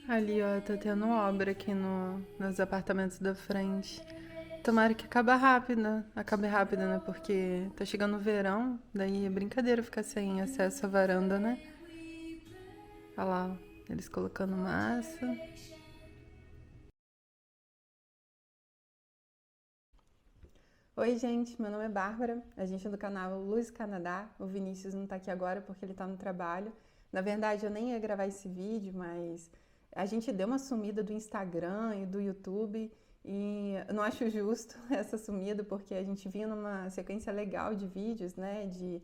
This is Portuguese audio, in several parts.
Ali, ó, tá tendo obra aqui nos apartamentos da frente. Tomara que acabe rápido, né? Porque tá chegando o verão, daí é brincadeira ficar sem acesso à varanda, né? Olha lá, ó, eles colocando massa. Oi, gente, meu nome é Bárbara, a gente é do canal Luz Canadá. O Vinícius não tá aqui agora porque ele tá no trabalho. Na verdade, eu nem ia gravar esse vídeo, mas a gente deu uma sumida do Instagram e do YouTube e eu não acho justo essa sumida porque a gente vinha numa sequência legal de vídeos, né, de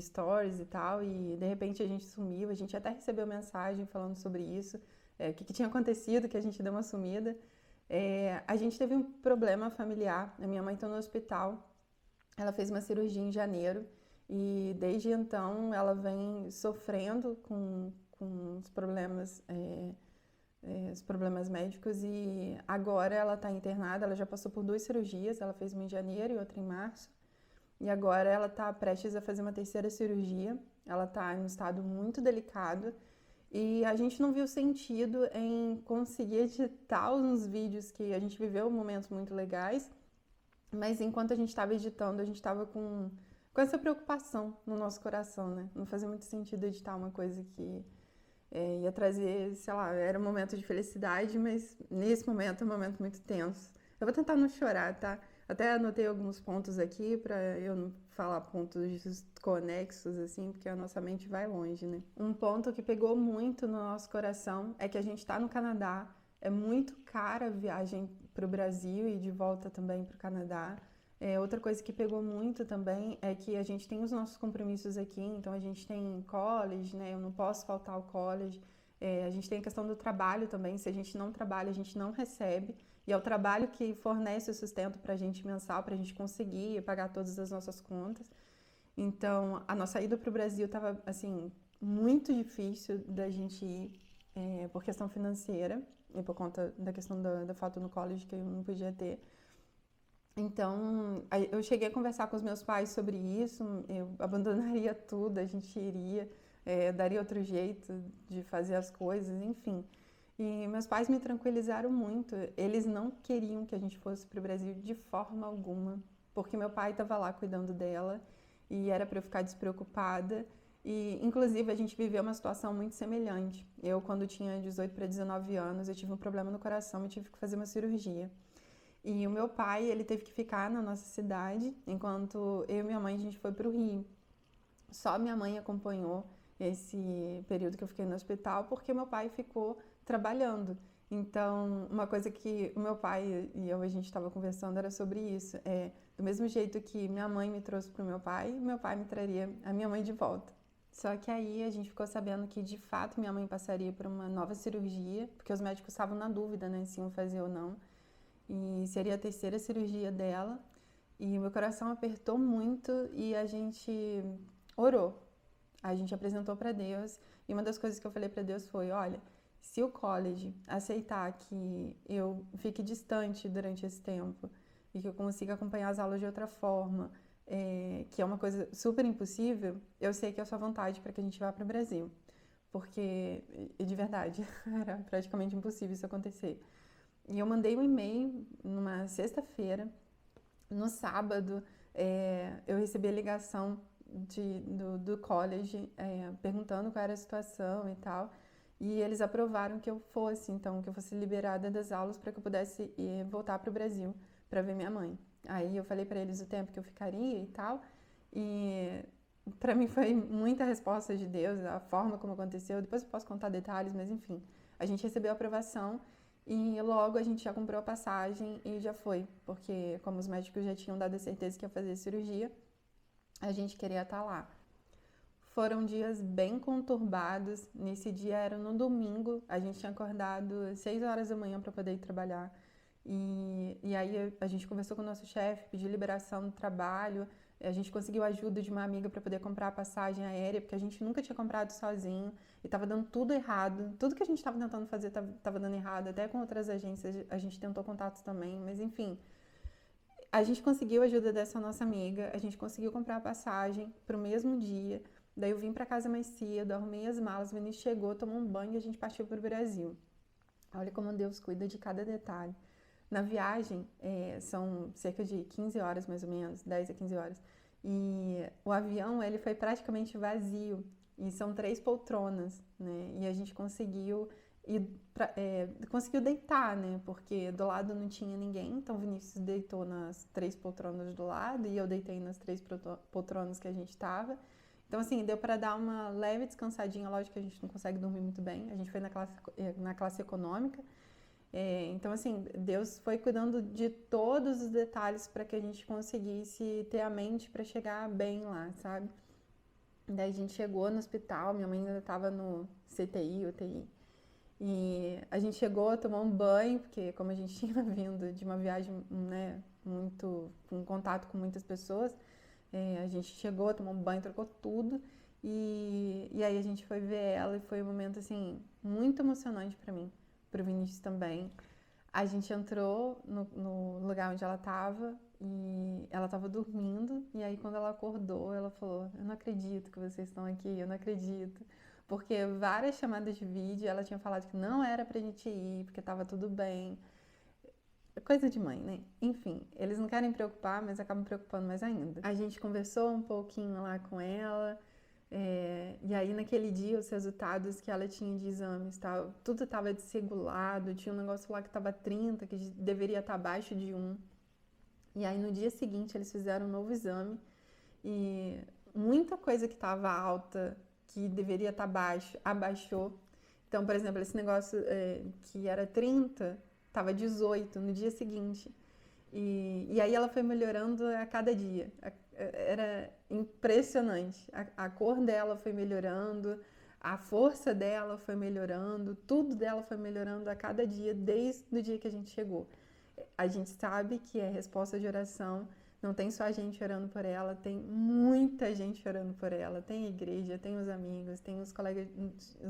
stories e tal, e de repente a gente sumiu. A gente até recebeu mensagem falando sobre isso, o que tinha acontecido, que a gente deu uma sumida. A gente teve um problema familiar. A minha mãe está no hospital. Ela fez uma cirurgia em janeiro e desde então ela vem sofrendo com os problemas médicos, e agora ela está internada. Ela já passou por duas cirurgias. Ela fez uma em janeiro e outra em março. E agora ela está prestes a fazer uma terceira cirurgia. Ela está em um estado muito delicado. E a gente não viu sentido em conseguir editar uns vídeos que a gente viveu momentos muito legais, mas enquanto a gente estava editando, a gente estava com essa preocupação no nosso coração, né? Não fazia muito sentido editar uma coisa que ia trazer, sei lá, era um momento de felicidade, mas nesse momento é um momento muito tenso. Eu vou tentar não chorar, tá? Até anotei alguns pontos aqui para eu não falar pontos desconexos, assim, porque a nossa mente vai longe, né? Um ponto que pegou muito no nosso coração é que a gente tá no Canadá, é muito cara a viagem para o Brasil e de volta também para o Canadá. Outra coisa que pegou muito também é que a gente tem os nossos compromissos aqui, então a gente tem college, né? Eu não posso faltar ao college. A gente tem a questão do trabalho também. Se a gente não trabalha, a gente não recebe. E é o trabalho que fornece o sustento para a gente mensal, para a gente conseguir pagar todas as nossas contas. Então, a nossa ida para o Brasil estava, assim, muito difícil da gente ir, por questão financeira e por conta da questão da falta no college que eu não podia ter. Então, eu cheguei a conversar com os meus pais sobre isso. Eu abandonaria tudo, a gente iria, daria outro jeito de fazer as coisas, enfim. E meus pais me tranquilizaram muito. Eles não queriam que a gente fosse para o Brasil de forma alguma, porque meu pai estava lá cuidando dela e era para eu ficar despreocupada. E, inclusive, a gente viveu uma situação muito semelhante. Eu, quando tinha 18 para 19 anos, eu tive um problema no coração e tive que fazer uma cirurgia. E o meu pai, ele teve que ficar na nossa cidade, enquanto eu e minha mãe, a gente foi para o Rio. Só minha mãe acompanhou esse período que eu fiquei no hospital, porque meu pai ficou trabalhando. Então, uma coisa que o meu pai e eu, a gente estava conversando era sobre isso. Do mesmo jeito que minha mãe me trouxe para o meu pai me traria a minha mãe de volta. Só que aí a gente ficou sabendo que, de fato, minha mãe passaria por uma nova cirurgia, porque os médicos estavam na dúvida, né, se iam fazer ou não. E seria a terceira cirurgia dela. E o meu coração apertou muito e a gente orou. A gente apresentou para Deus, e uma das coisas que eu falei para Deus foi: olha, se o college aceitar que eu fique distante durante esse tempo e que eu consiga acompanhar as aulas de outra forma, que é uma coisa super impossível, eu sei que é a sua vontade para que a gente vá para o Brasil. Porque, de verdade, era praticamente impossível isso acontecer. E eu mandei um e-mail numa sexta-feira. No sábado, eu recebi a ligação do college, perguntando qual era a situação e tal. E eles aprovaram que eu fosse, então, que eu fosse liberada das aulas para que eu pudesse voltar para o Brasil para ver minha mãe. Aí eu falei para eles o tempo que eu ficaria e tal. E para mim foi muita resposta de Deus, a forma como aconteceu. Depois eu posso contar detalhes, mas enfim. A gente recebeu a aprovação e logo a gente já comprou a passagem e já foi, porque como os médicos já tinham dado a certeza que ia fazer a cirurgia, a gente queria estar lá. Foram dias bem conturbados. Nesse dia era no domingo, a gente tinha acordado 6 horas da manhã para poder ir trabalhar. E aí a gente conversou com o nosso chefe, pediu liberação do trabalho. A gente conseguiu a ajuda de uma amiga para poder comprar a passagem aérea, porque a gente nunca tinha comprado sozinho e estava dando tudo errado. Tudo que a gente estava tentando fazer estava dando errado, até com outras agências a gente tentou contatos também, mas enfim. A gente conseguiu a ajuda dessa nossa amiga, a gente conseguiu comprar a passagem para o mesmo dia. Daí eu vim para casa mais cedo, arrumei as malas, o Vinícius chegou, tomou um banho e a gente partiu para o Brasil. Olha como Deus cuida de cada detalhe. Na viagem, são cerca de 15 horas mais ou menos, 10 a 15 horas. E o avião, ele foi praticamente vazio. E são 3 poltronas, né? E a gente conseguiu deitar, né? Porque do lado não tinha ninguém. Então o Vinícius deitou nas 3 poltronas do lado e eu deitei nas 3 poltronas que a gente tava. Então, assim, deu para dar uma leve descansadinha. Lógico que a gente não consegue dormir muito bem. A gente foi na classe econômica. Então, assim, Deus foi cuidando de todos os detalhes para que a gente conseguisse ter a mente para chegar bem lá, sabe? Daí a gente chegou no hospital, minha mãe ainda estava no CTI, UTI. E a gente chegou, tomou um banho, porque como a gente tinha vindo de uma viagem, né, muito com contato com muitas pessoas, a gente chegou, tomou um banho, trocou tudo. E aí a gente foi ver ela e foi um momento, assim, muito emocionante para mim, pro Vinícius também. A gente entrou no lugar onde ela estava e ela estava dormindo. E aí, quando ela acordou, ela falou: Eu não acredito que vocês estão aqui, eu não acredito. Porque várias chamadas de vídeo ela tinha falado que não era pra gente ir, porque estava tudo bem. Coisa de mãe, né? Enfim, eles não querem preocupar, mas acabam preocupando mais ainda. A gente conversou um pouquinho lá com ela. E aí, naquele dia, os resultados que ela tinha de exames, tudo estava desregulado, tinha um negócio lá que estava 30, que deveria estar abaixo de 1. E aí, no dia seguinte, eles fizeram um novo exame e muita coisa que estava alta, que deveria estar baixo, abaixou. Então, por exemplo, esse negócio que era 30, estava 18 no dia seguinte. E aí ela foi melhorando a cada dia. Era impressionante. A cor dela foi melhorando, a força dela foi melhorando, tudo dela foi melhorando a cada dia, desde o dia que a gente chegou. A gente sabe que é resposta de oração, não tem só a gente orando por ela, tem muita gente orando por ela. Tem a igreja, tem os amigos, tem os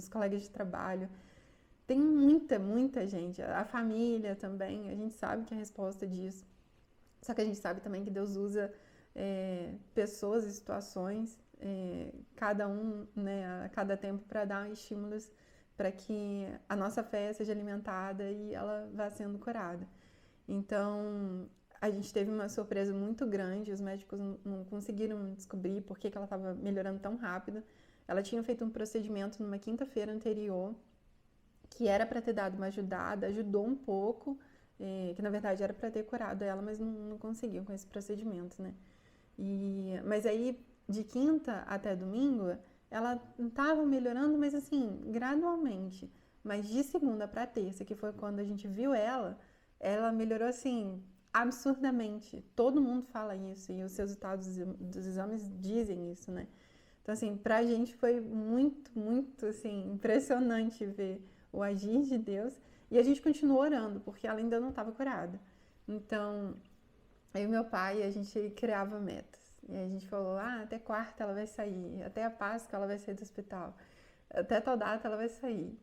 colegas de trabalho. Tem muita gente. A família também, a gente sabe que é a resposta disso. Só que a gente sabe também que Deus usa pessoas e situações, cada um, né, a cada tempo, para dar estímulos para que a nossa fé seja alimentada e ela vá sendo curada. Então, a gente teve uma surpresa muito grande, os médicos não conseguiram descobrir por que ela estava melhorando tão rápido. Ela tinha feito um procedimento numa quinta-feira anterior, que era para ter dado uma ajudada, ajudou um pouco, que na verdade era para ter curado ela, mas não conseguiu com esse procedimento, né? Mas aí, de quinta até domingo, ela estava melhorando, mas assim, gradualmente. Mas de segunda para terça, que foi quando a gente viu ela melhorou assim, absurdamente. Todo mundo fala isso e os resultados dos exames dizem isso, né? Então, assim, pra gente foi muito, assim, impressionante ver o agir de Deus. E a gente continuou orando, porque ela ainda não estava curada. Então, eu e meu pai, a gente criava metas. E a gente falou, até quarta ela vai sair, até a Páscoa ela vai sair do hospital, até tal data ela vai sair.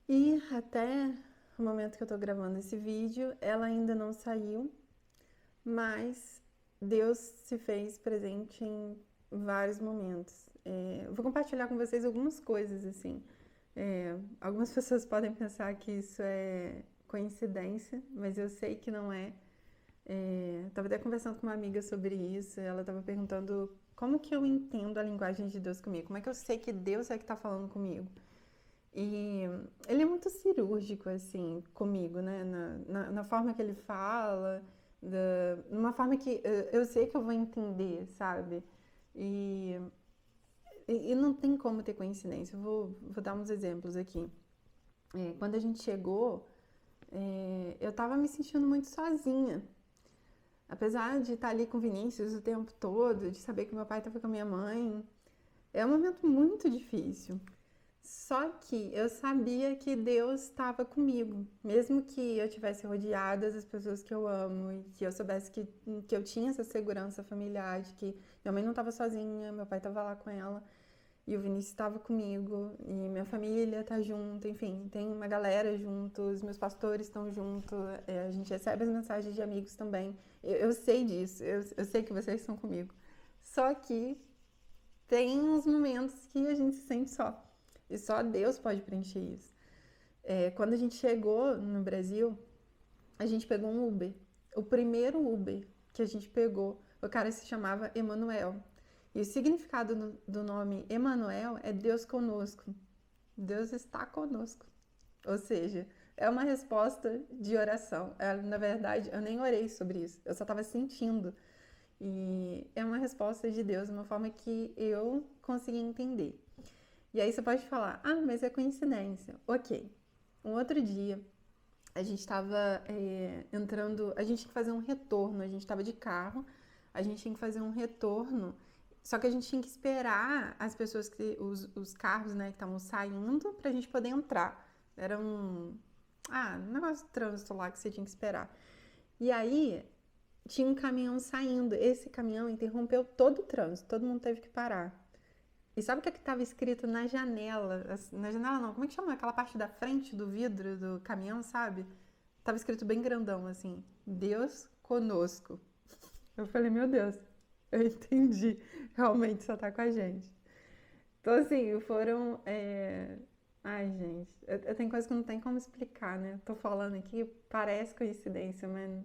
E até o momento que eu tô gravando esse vídeo, ela ainda não saiu, mas Deus se fez presente em vários momentos. Eu vou compartilhar com vocês algumas coisas, assim. Algumas pessoas podem pensar que isso é coincidência, mas eu sei que não é. Tava até conversando com uma amiga sobre isso, ela tava perguntando como que eu entendo a linguagem de Deus comigo, como é que eu sei que Deus é que tá falando comigo. E ele é muito cirúrgico, assim, comigo, né? Na forma que ele fala, numa forma que eu sei que eu vou entender, sabe? E não tem como ter coincidência. Eu vou dar uns exemplos aqui. Quando a gente chegou, eu tava me sentindo muito sozinha. Apesar de estar ali com o Vinícius o tempo todo, de saber que meu pai estava com a minha mãe, é um momento muito difícil. Só que eu sabia que Deus estava comigo, mesmo que eu tivesse rodeada das pessoas que eu amo e que eu soubesse que eu tinha essa segurança familiar, de que minha mãe não estava sozinha, meu pai estava lá com ela e o Vinícius estava comigo e minha família está junto, enfim, tem uma galera junto, os meus pastores estão junto, a gente recebe as mensagens de amigos também. Eu sei disso, eu sei que vocês estão comigo. Só que tem uns momentos que a gente se sente só. E só Deus pode preencher isso. Quando a gente chegou no Brasil, a gente pegou um Uber. O primeiro Uber que a gente pegou, o cara se chamava Emanuel. E o significado do nome Emanuel é Deus conosco. Deus está conosco. Ou seja, é uma resposta de oração. Na verdade, eu nem orei sobre isso. Eu só estava sentindo. E é uma resposta de Deus, uma forma que eu consegui entender. E aí você pode falar, mas é coincidência. Ok. Um outro dia, a gente estava entrando, a gente tinha que fazer um retorno, a gente estava de carro, a gente tinha que fazer um retorno, só que a gente tinha que esperar as pessoas, os carros, né, que estavam saindo pra gente poder entrar. Era um negócio de trânsito lá que você tinha que esperar. E aí, tinha um caminhão saindo, esse caminhão interrompeu todo o trânsito, todo mundo teve que parar. E sabe o que estava escrito na janela? Na janela não, como é que chama? Aquela parte da frente do vidro do caminhão, sabe? Tava escrito bem grandão, assim, Deus conosco. Eu falei, meu Deus, eu entendi, realmente só tá com a gente. Então, assim, foram... Ai, gente, eu tenho coisa que não tem como explicar, né? Tô falando aqui, parece coincidência, mas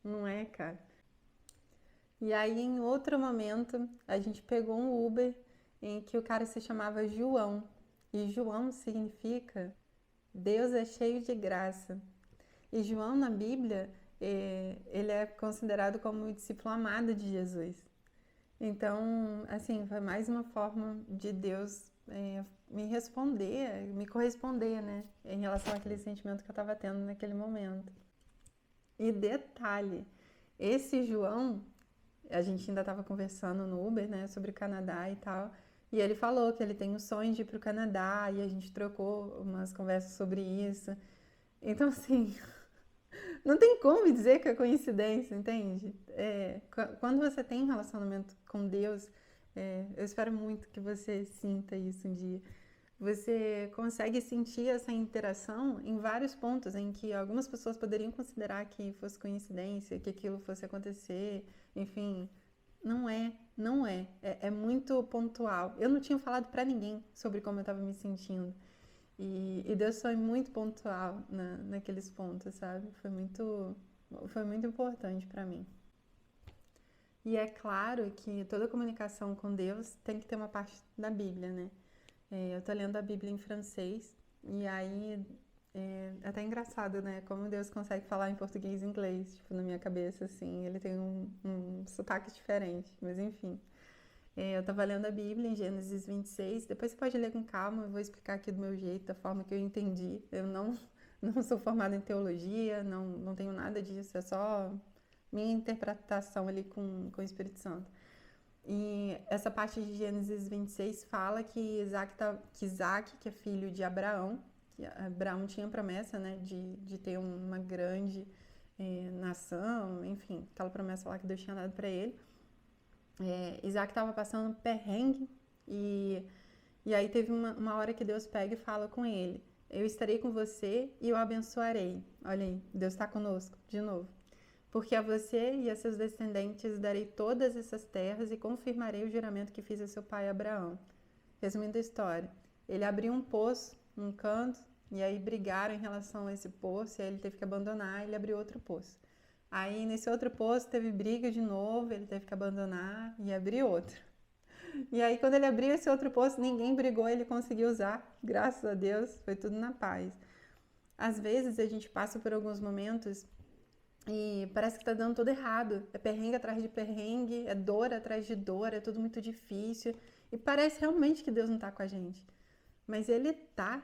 não é, cara. E aí, em outro momento, a gente pegou um Uber em que o cara se chamava João. E João significa Deus é cheio de graça. E João, na Bíblia, ele é considerado como o discípulo amado de Jesus. Então, assim, foi mais uma forma de Deus me corresponder, né? Em relação àquele sentimento que eu estava tendo naquele momento. E detalhe, esse João, a gente ainda estava conversando no Uber, né, sobre o Canadá e tal, e ele falou que ele tem o sonho de ir para o Canadá, e a gente trocou umas conversas sobre isso. Então, assim, não tem como dizer que é coincidência, entende? Quando você tem um relacionamento com Deus, eu espero muito que você sinta isso um dia. Você consegue sentir essa interação em vários pontos em que algumas pessoas poderiam considerar que fosse coincidência, que aquilo fosse acontecer, enfim, não é. É muito pontual. Eu não tinha falado pra ninguém sobre como eu estava me sentindo. E Deus foi muito pontual naqueles pontos, sabe? Foi muito importante pra mim. E é claro que toda comunicação com Deus tem que ter uma parte da Bíblia, né? Eu tô lendo a Bíblia em francês e aí é até engraçado, né? Como Deus consegue falar em português e inglês, tipo, na minha cabeça, assim. Ele tem um sotaque diferente, mas enfim. Eu tava lendo a Bíblia em Gênesis 26. Depois você pode ler com calma, eu vou explicar aqui do meu jeito, da forma que eu entendi. Eu não sou formada em teologia, não tenho nada disso, é só minha interpretação ali com o Espírito Santo. E essa parte de Gênesis 26 fala que Isaac, que é filho de Abraão, que Abraão tinha promessa, né, de ter uma grande nação, enfim, aquela promessa lá que Deus tinha dado para ele. Isaac estava passando perrengue e aí teve uma hora que Deus pega e fala com ele: eu estarei com você e eu abençoarei. Olha aí, Deus está conosco, de novo. Porque a você e a seus descendentes darei todas essas terras e confirmarei o juramento que fiz a seu pai Abraão. Resumindo a história, ele abriu um poço num canto e aí brigaram em relação a esse poço e aí ele teve que abandonar e ele abriu outro poço. Aí nesse outro poço teve briga de novo, ele teve que abandonar e abrir outro. E aí quando ele abriu esse outro poço, ninguém brigou, ele conseguiu usar, graças a Deus, foi tudo na paz. Às vezes a gente passa por alguns momentos e parece que tá dando tudo errado. É perrengue atrás de perrengue, é dor atrás de dor, é tudo muito difícil. E parece realmente que Deus não tá com a gente. Mas Ele tá.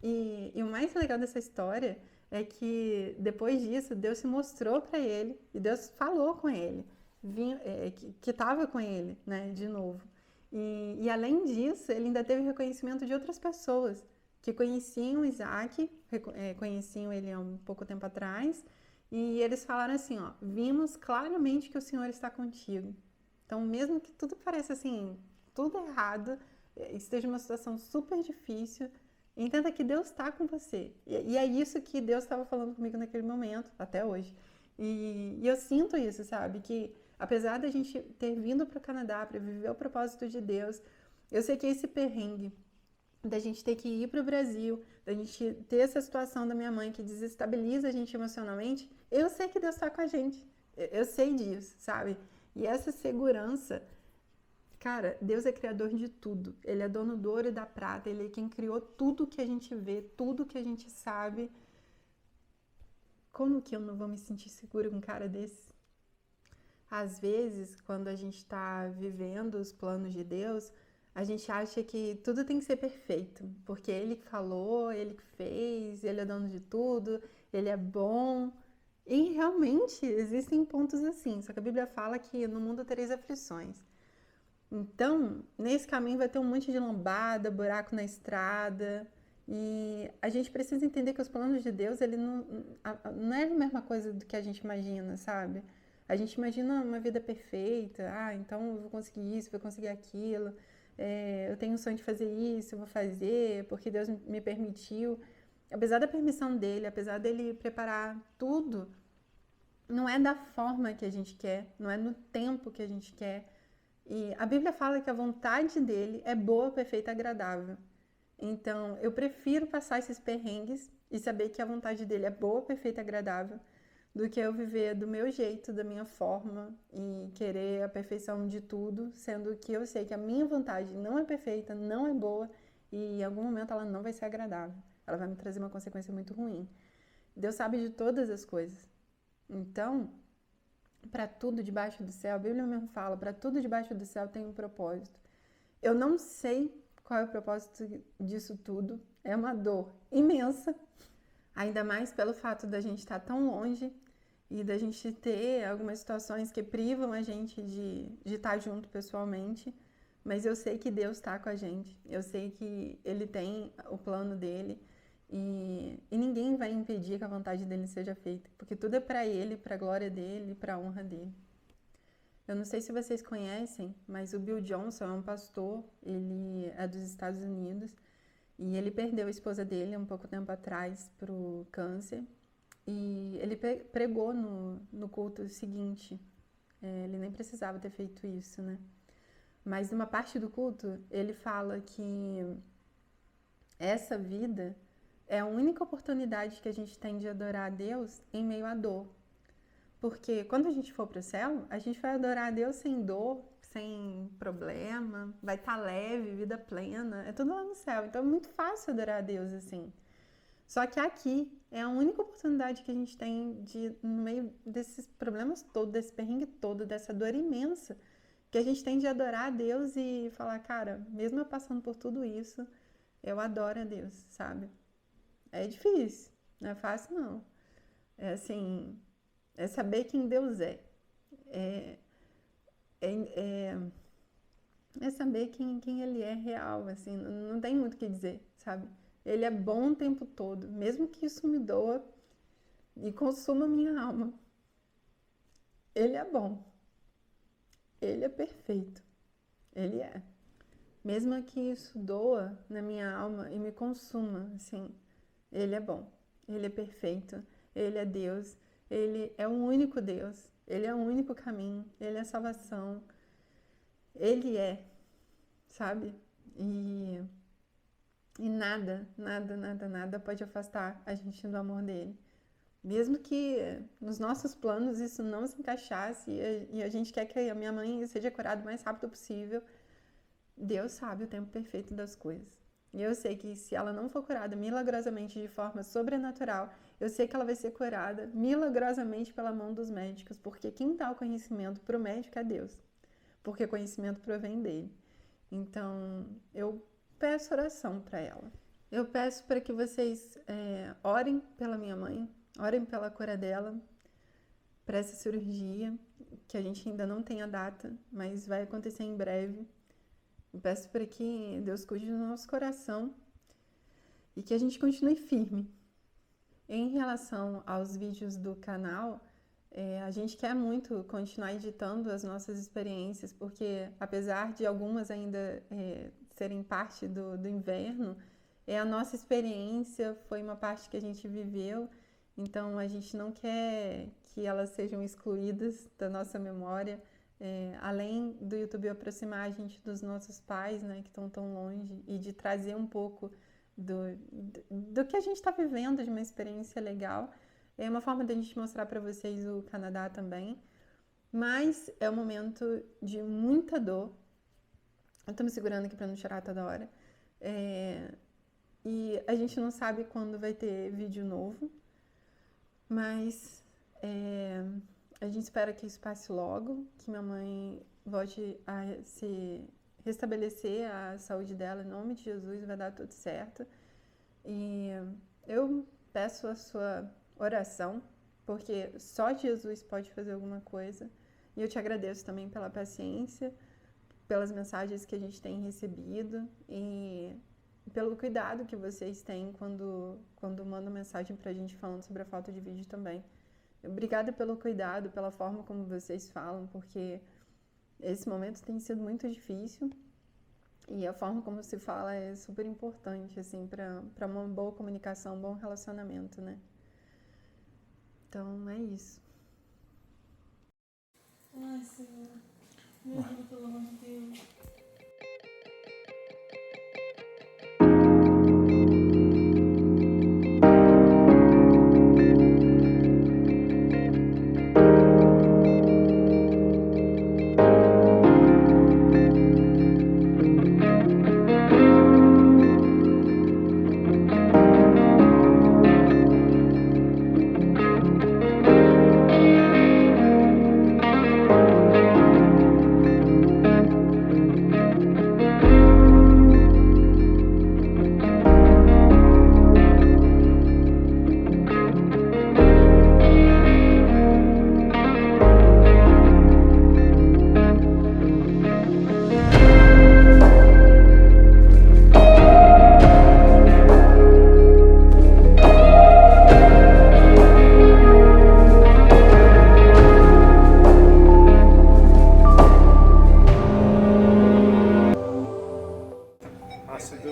E o mais legal dessa história é que depois disso, Deus se mostrou para ele e Deus falou com ele, que estava com ele, né, de novo. E além disso, ele ainda teve reconhecimento de outras pessoas que conheciam Isaac, conheciam ele há um pouco tempo atrás, e eles falaram assim, ó, vimos claramente que o Senhor está contigo. Então, mesmo que tudo pareça assim, tudo errado, esteja uma situação super difícil, entenda que Deus está com você. E é isso que Deus estava falando comigo naquele momento, até hoje. E eu sinto isso, sabe? Que apesar da gente ter vindo para o Canadá para viver o propósito de Deus, eu sei que esse perrengue da gente ter que ir para o Brasil, da gente ter essa situação da minha mãe que desestabiliza a gente emocionalmente, eu sei que Deus está com a gente. Eu sei disso, sabe? E essa segurança, cara, Deus é criador de tudo. Ele é dono do ouro e da prata. Ele é quem criou tudo que a gente vê, tudo que a gente sabe. Como que eu não vou me sentir segura com um cara desse? Às vezes, quando a gente está vivendo os planos de Deus, a gente acha que tudo tem que ser perfeito, porque Ele que falou, Ele que fez, Ele é dono de tudo, Ele é bom. E realmente existem pontos assim, só que a Bíblia fala que no mundo tereis aflições. Então, nesse caminho vai ter um monte de lombada, buraco na estrada, e a gente precisa entender que os planos de Deus, ele não é a mesma coisa do que a gente imagina, sabe? A gente imagina uma vida perfeita, então eu vou conseguir isso, vou conseguir aquilo, eu tenho um sonho de fazer isso, eu vou fazer, porque Deus me permitiu. Apesar da permissão dele, apesar dele preparar tudo, não é da forma que a gente quer, não é no tempo que a gente quer. E a Bíblia fala que a vontade dele é boa, perfeita e agradável. Então, eu prefiro passar esses perrengues e saber que a vontade dele é boa, perfeita e agradável, do que eu viver do meu jeito, da minha forma e querer a perfeição de tudo, sendo que eu sei que a minha vontade não é perfeita, não é boa e em algum momento ela não vai ser agradável. Ela vai me trazer uma consequência muito ruim. Deus sabe de todas as coisas. Então, para tudo debaixo do céu, a Bíblia mesmo fala, para tudo debaixo do céu tem um propósito. Eu não sei qual é o propósito disso tudo. É uma dor imensa, ainda mais pelo fato da gente estar tão longe e da gente ter algumas situações que privam a gente de estar junto pessoalmente. Mas eu sei que Deus está com a gente. Eu sei que Ele tem o plano dele. E ninguém vai impedir que a vontade dele seja feita, porque tudo é para ele, para a glória dele, para a honra dele. Eu não sei se vocês conhecem, mas o Bill Johnson é um pastor, ele é dos Estados Unidos e ele perdeu a esposa dele um pouco tempo atrás para o câncer e ele pregou no culto seguinte. Ele nem precisava ter feito isso, né? Mas numa parte do culto ele fala que essa vida é a única oportunidade que a gente tem de adorar a Deus em meio à dor. Porque quando a gente for para o céu, a gente vai adorar a Deus sem dor, sem problema, vai estar leve, vida plena, é tudo lá no céu. Então é muito fácil adorar a Deus assim. Só que aqui é a única oportunidade que a gente tem de, no meio desses problemas todos, desse perrengue todo, dessa dor imensa, que a gente tem de adorar a Deus e falar, cara, mesmo eu passando por tudo isso, eu adoro a Deus, sabe? É difícil, não é fácil não. É assim, é saber quem Deus é. É, é, é, é saber quem Ele é real, assim, não tem muito o que dizer, sabe? Ele é bom o tempo todo, mesmo que isso me doa e consuma minha alma. Ele é bom. Ele é perfeito. Ele é. Mesmo que isso doa na minha alma e me consuma, assim, Ele é bom. Ele é perfeito. Ele é Deus. Ele é o único Deus. Ele é o único caminho. Ele é a salvação. Ele é, sabe? E nada pode afastar a gente do amor dele. Mesmo que nos nossos planos isso não se encaixasse e a gente quer que a minha mãe seja curada o mais rápido possível, Deus sabe o tempo perfeito das coisas. E eu sei que se ela não for curada milagrosamente de forma sobrenatural, eu sei que ela vai ser curada milagrosamente pela mão dos médicos, porque quem dá o conhecimento para o médico é Deus, porque conhecimento provém dele. Então, eu peço oração para ela. Eu peço para que vocês orem pela minha mãe, orem pela cura dela, para essa cirurgia, que a gente ainda não tem a data, mas vai acontecer em breve. Eu peço para que Deus cuide do nosso coração e que a gente continue firme. Em relação aos vídeos do canal, a gente quer muito continuar editando as nossas experiências, porque apesar de algumas ainda serem parte do inverno, a nossa experiência foi uma parte que a gente viveu, então a gente não quer que elas sejam excluídas da nossa memória. além do YouTube aproximar a gente dos nossos pais, né, que estão tão longe, e de trazer um pouco do que a gente está vivendo, de uma experiência legal, é uma forma da gente mostrar para vocês o Canadá também. Mas é um momento de muita dor. Eu tô me segurando aqui para não chorar toda hora. E a gente não sabe quando vai ter vídeo novo, mas a gente espera que isso passe logo, que minha mãe volte a se restabelecer a saúde dela, em nome de Jesus, vai dar tudo certo. E eu peço a sua oração, porque só Jesus pode fazer alguma coisa. E eu te agradeço também pela paciência, pelas mensagens que a gente tem recebido e pelo cuidado que vocês têm quando mandam mensagem pra gente falando sobre a falta de vídeo também. Obrigada pelo cuidado, pela forma como vocês falam, porque esse momento tem sido muito difícil e a forma como se fala é super importante, assim, para uma boa comunicação, um bom relacionamento, né? Então, é isso. Ai, Senhor, me ajuda, pelo amor de Deus.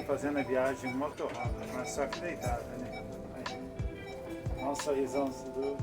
Fazendo a viagem muito rápida, mas só que deitada, né? Olha um sorrisão, Cidu.